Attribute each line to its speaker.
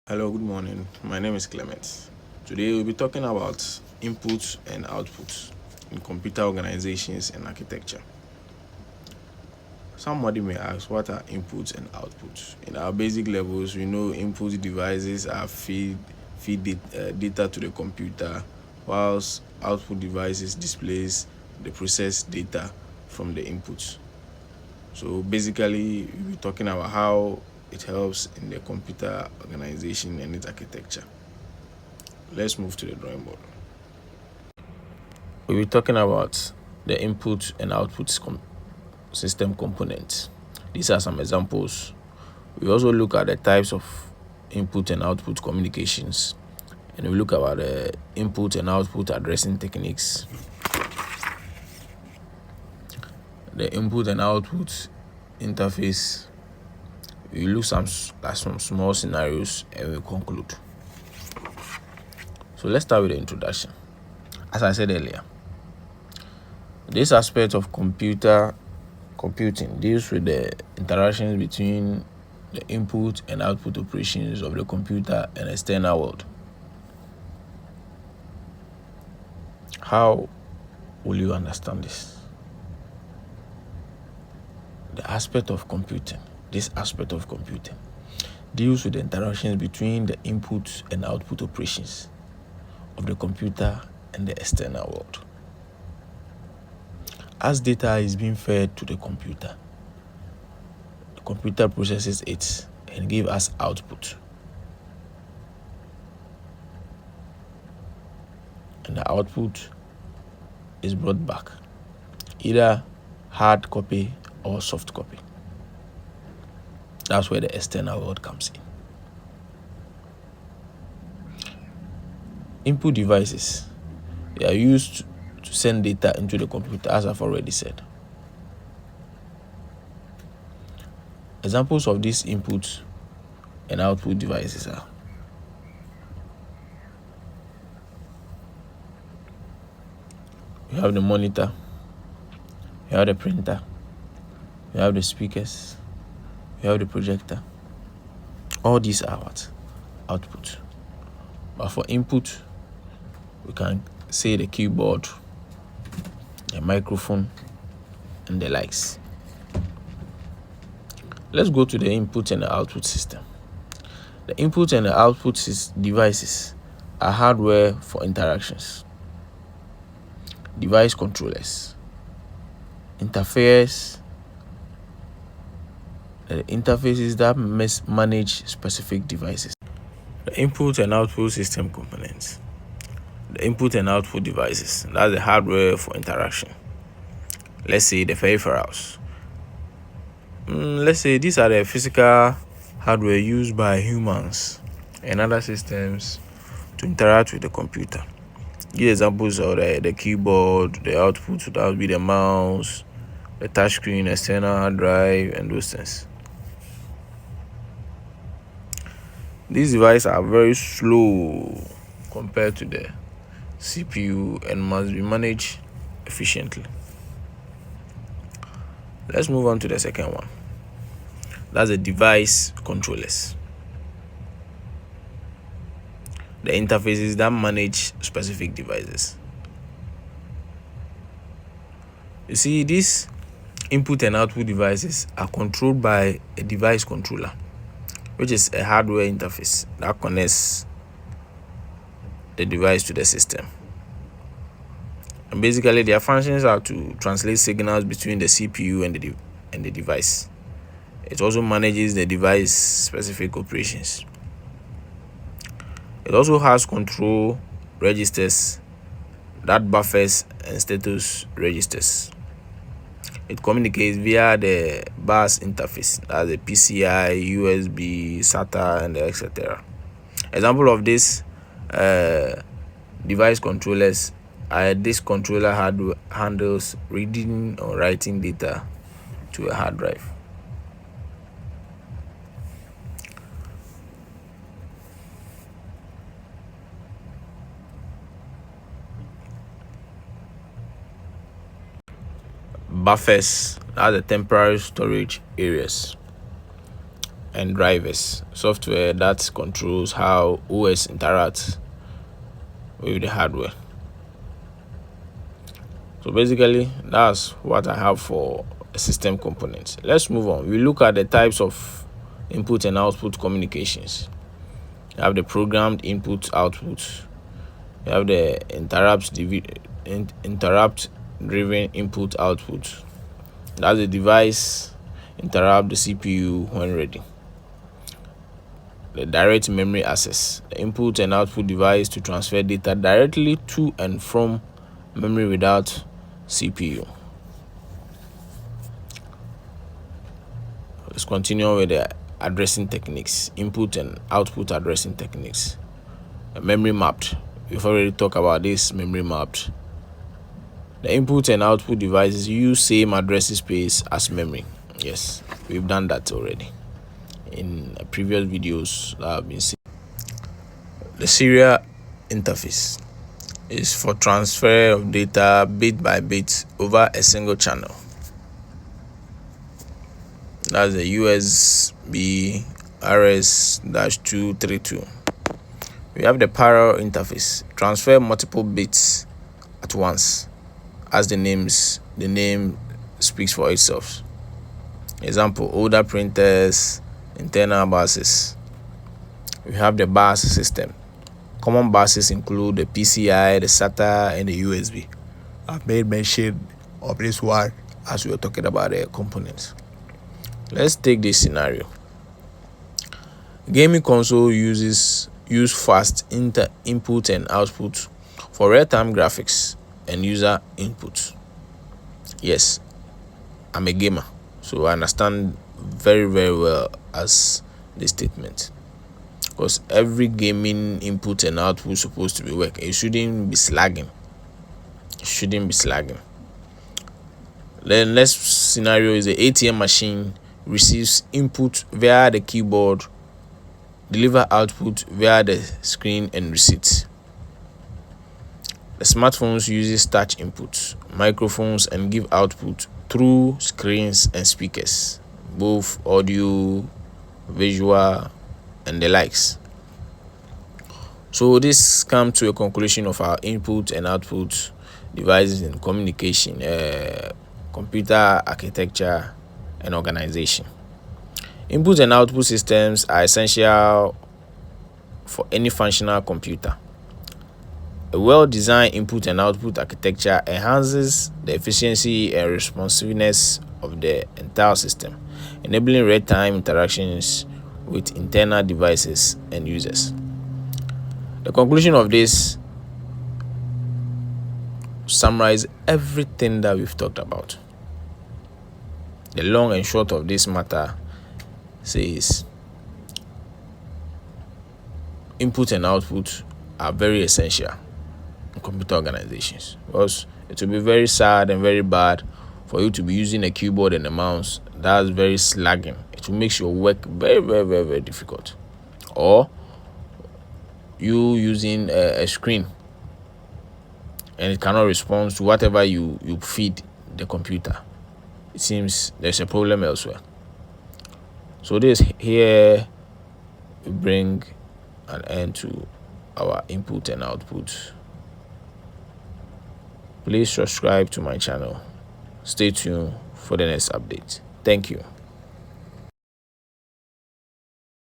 Speaker 1: Hello, good morning. My name is Clement. Today we'll be talking about inputs and outputs in computer organizations and architecture. Somebody may ask, what are inputs and outputs? In our basic levels, we know input devices are data to the computer, whilst output devices displays the processed data from the inputs. So basically, we'll be talking about how it helps in the computer organization and its architecture. Let's move to the drawing board. We'll be talking about the input and output system components. These are some examples. We also look at the types of input and output communications, and we look about the input and output addressing techniques, the input and output interface. We look at some small scenarios and we conclude. So let's start with the introduction. As I said earlier, this aspect of computing deals with the interactions between the input and output operations of the computer and external world. How will you understand this? This aspect of computing deals with the interactions between the input and output operations of the computer and the external world. As data is being fed to the computer processes it and gives us output. And the output is brought back, either hard copy or soft copy. That's where the external world comes in. Input devices, they are used to send data into the computer, as I've already said. Examples of these input and output devices are you have the monitor, you have the printer, you have the speakers, you have the projector. All these are what? Output. But for input, we can say the keyboard, the microphone, and the likes. Let's go to the input and the output system. The input and the output devices are hardware for interactions, device controllers, interfaces that manage specific devices. The input and output system components. The input and output devices, that's the hardware for interaction. Let's say the peripherals. Let's say these are the physical hardware used by humans and other systems to interact with the computer. Give examples of the keyboard, the output, that would be the mouse, the touchscreen, external hard drive, and those things. These devices are very slow compared to the CPU and must be managed efficiently. Let's move on to the second one. That's the device controllers. The interfaces that manage specific devices. You see, these input and output devices are controlled by a device controller, which is a hardware interface that connects the device to the system. And basically, their functions are to translate signals between the CPU and the device. It also manages the device specific operations. It also has control registers that buffers and status registers. It communicates via the bus interface, that's the PCI, USB, SATA, and etc. Example of this device controllers are this controller handles reading or writing data to a hard drive. Buffers are the temporary storage areas. and drivers, software that controls how OS interacts with the hardware. So basically, that's what I have for system components. Let's move on. We look at the types of input and output communications. You have the programmed input output. You have the interrupt driven input output. That's the device interrupt the CPU when ready. The direct memory access, the input and output device to transfer data directly to and from memory without CPU. Let's continue with the addressing techniques, input and output addressing techniques. Memory mapped. We've already talked about this memory mapped. The input and output devices use same addressing space as memory. Yes, we've done that already in previous videos that have been seen. The serial interface is for transfer of data bit by bit over a single channel. That's the USB RS-232. We have the parallel interface, transfer multiple bits at once, as the name speaks for itself. Example, older printers, internal buses. We have the bus system. Common buses include the PCI, the SATA, and the USB. I've made mention of this one as we were talking about the components. Let's take this scenario. Gaming console use fast input and output for real-time graphics and user input. Yes, I'm a gamer, so I understand very well as this statement, because every gaming input and output is supposed to be working. It shouldn't be slagging. The next scenario is the ATM machine receives input via the keyboard, deliver output via the screen and receipts. The smartphones uses touch inputs, microphones, and give output through screens and speakers, both audio, visual, and the likes. So this comes to a conclusion of our input and output devices in communication, computer architecture, and organization. Input and output systems are essential for any functional computer. A well-designed input and output architecture enhances the efficiency and responsiveness of the entire system, enabling real-time interactions with internal devices and users. The conclusion of this summarizes everything that we've talked about. The long and short of this matter says input and output are very essential in computer organizations, because it will be very sad and very bad for you to be using a keyboard and a mouse that's very slagging. It will make your work very difficult. Or you using a screen and it cannot respond to whatever you feed the computer. It seems there's a problem elsewhere. So this here we bring an end to our input and output. Please subscribe to my channel. Stay tuned for the next update. Thank you.